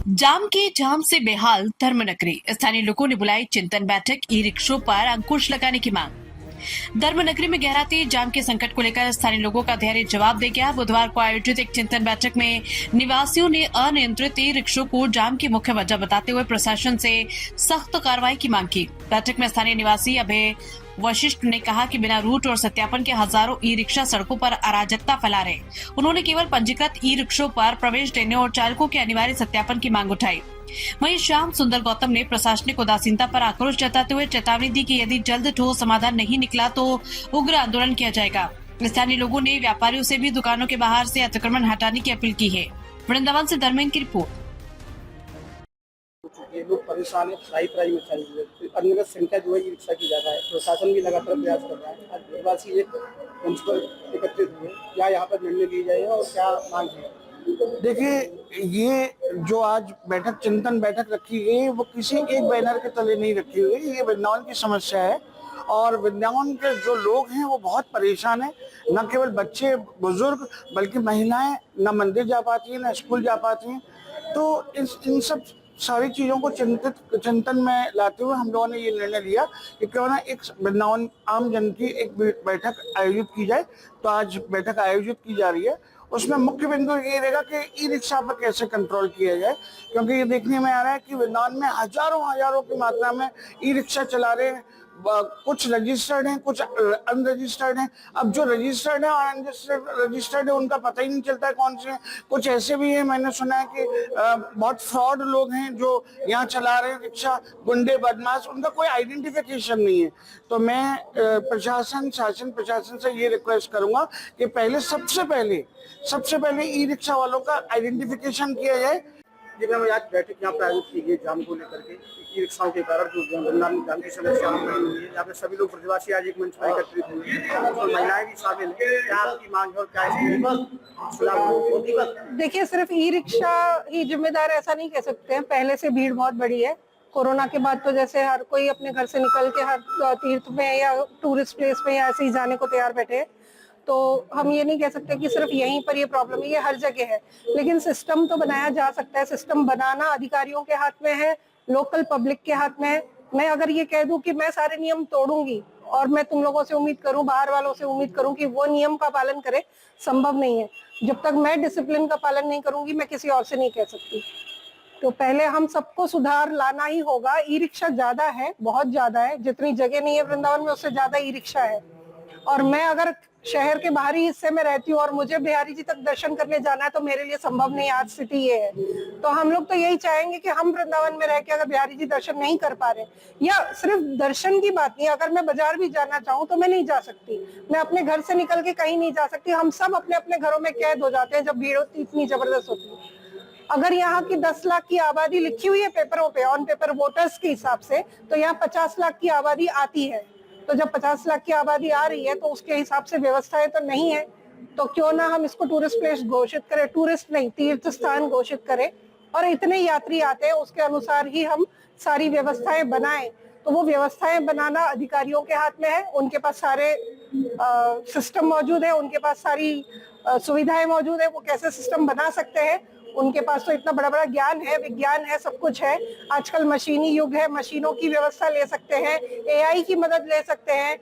जाम के जाम से बेहाल धर्मनगरी। स्थानीय लोगों ने बुलाई चिंतन बैठक, ई रिक्शों पर अंकुश लगाने की मांग। धर्मनगरी में गहराते जाम के संकट को लेकर स्थानीय लोगों का धैर्य जवाब दे गया। बुधवार को आयोजित एक चिंतन बैठक में निवासियों ने अनियंत्रित ई रिक्शों को जाम की मुख्य वजह बताते हुए प्रशासन से सख्त कार्रवाई की मांग की। बैठक में स्थानीय निवासी अभय वशिष्ठ ने कहा कि बिना रूट और सत्यापन के हजारों ई रिक्शा सड़कों पर अराजकता फैला रहे। उन्होंने केवल पंजीकृत ई रिक्शों पर प्रवेश देने और चालकों के अनिवार्य सत्यापन की मांग उठाई। वहीं श्याम सुंदर गौतम ने प्रशासनिक उदासीनता पर आक्रोश जताते हुए चेतावनी दी कि यदि जल्द ठोस समाधान नहीं निकला तो उग्र आंदोलन किया जाएगा। स्थानीय लोगों ने व्यापारियों से भी दुकानों के बाहर से अतिक्रमण हटाने की अपील की है। वृंदावन से धर्मेंद्र की रिपोर्ट। ये लोग परेशान है, फ्राई में चल रही है। अनगिनत संख्या जो है ई रिक्शा की ज्यादा है। प्रशासन भी लगातार प्रयास कर रहा है। आज निवासी एक मंच पर एकत्रित हुए, क्या यहाँ पर निर्णय लिए जाएगा और क्या मांग है? देखिए, ये जो आज बैठक चिंतन बैठक रखी गई है वो किसी एक बैनर के तले नहीं रखी हुई। ये वृंदावन की समस्या है और वृंदावन के जो लोग हैं वो बहुत परेशान हैं। न केवल बच्चे बुजुर्ग बल्कि महिलाएं न मंदिर जा पाती हैं न स्कूल जा पाती हैं। तो इन सब सारी चीज़ों को चिंतन में लाते हुए हम लोगों ने ये निर्णय लिया कि क्यों ना एक वृंदावन आम जन की एक बैठक आयोजित की जाए। तो आज बैठक आयोजित की जा रही है। उसमें मुख्य बिंदु ये रहेगा कि ई रिक्शा पर कैसे कंट्रोल किया जाए, क्योंकि ये देखने में आ रहा है कि वृंदावन में हजारों की मात्रा में ई रिक्शा चला रहे हैं। कुछ रजिस्टर्ड हैं, कुछ अनरजिस्टर्ड हैं। अब जो रजिस्टर्ड है और अनरजिस्टर्ड है उनका पता ही नहीं चलता है कौन से हैं। कुछ ऐसे भी हैं, मैंने सुना है कि बहुत फ्रॉड लोग हैं जो यहाँ चला रहे हैं रिक्शा, गुंडे बदमाश, उनका कोई आइडेंटिफिकेशन नहीं है। तो मैं शासन प्रशासन से ये रिक्वेस्ट करूंगा कि सबसे पहले ई रिक्शा वालों का आइडेंटिफिकेशन किया जाए। जी मैम, आज बैठक यहाँ पर आयोजित की गई जाम को लेकर के, ई रिक्शाओं के कारण जो वृंदावन जाम की समस्या हुई है। यहाँ पे सभी लोग प्रतिवासी आज एक मंच पर एकत्रित हुए हैं, उसमें महिलाएं भी शामिल हैं। क्या आपकी मांग है और क्या इसके? देखिए, सिर्फ ई रिक्शा ही जिम्मेदार ऐसा नहीं कह सकते हैं। पहले से भीड़ बहुत बड़ी है। कोरोना के बाद तो जैसे हर कोई अपने घर से निकल के हर तीर्थ में या टूरिस्ट प्लेस में या ऐसे ही जाने को तैयार बैठे हैं। तो हम ये नहीं कह सकते कि सिर्फ यहीं पर ये प्रॉब्लम है, ये हर जगह है। लेकिन सिस्टम तो बनाया जा सकता है। सिस्टम बनाना अधिकारियों के हाथ में है, लोकल पब्लिक के हाथ में है। मैं अगर ये कह दूं कि मैं सारे नियम तोड़ूंगी और मैं तुम लोगों से उम्मीद करूं, बाहर वालों से उम्मीद करूं कि वो नियम का पालन करे, संभव नहीं है। जब तक मैं डिसिप्लिन का पालन नहीं करूंगी, मैं किसी और से नहीं कह सकती। तो पहले हम सबको सुधार लाना ही होगा। ई रिक्शा ज्यादा है, बहुत ज्यादा है। जितनी जगह नहीं है वृंदावन में, उससे ज्यादा ई रिक्शा है। और मैं अगर शहर के बाहरी हिस्से में रहती हूँ और मुझे बिहारी जी तक दर्शन करने जाना है तो मेरे लिए संभव नहीं। आज स्थिति ये है। तो हम लोग तो यही चाहेंगे कि हम वृंदावन में रह के अगर बिहारी जी दर्शन नहीं कर पा रहे, या सिर्फ दर्शन की बात नहीं, अगर मैं बाजार भी जाना चाहूँ तो मैं नहीं जा सकती। मैं अपने घर से निकल के कहीं नहीं जा सकती। हम सब अपने अपने घरों में कैद हो जाते हैं जब भीड़ इतनी जबरदस्त होती है। अगर यहाँ की 10 लाख की आबादी लिखी हुई है पेपरों पे, ऑन पेपर वोटर्स के हिसाब से, तो यहाँ 50 लाख की आबादी आती है। तो जब 50 लाख की आबादी आ रही है तो उसके हिसाब से व्यवस्थाएं तो नहीं है। तो क्यों ना हम इसको टूरिस्ट प्लेस घोषित करें, टूरिस्ट नहीं तीर्थ स्थान घोषित करें, और इतने यात्री आते हैं उसके अनुसार ही हम सारी व्यवस्थाएं बनाएं। तो वो व्यवस्थाएं बनाना अधिकारियों के हाथ में है। उनके पास सारे सिस्टम मौजूद है, उनके पास सारी सुविधाएं मौजूद है। वो कैसे सिस्टम बना सकते हैं, उनके पास तो इतना बड़ा ज्ञान है, विज्ञान है, सब कुछ है। आजकल मशीनी युग है, मशीनों की व्यवस्था ले सकते हैं, एआई की मदद ले सकते हैं।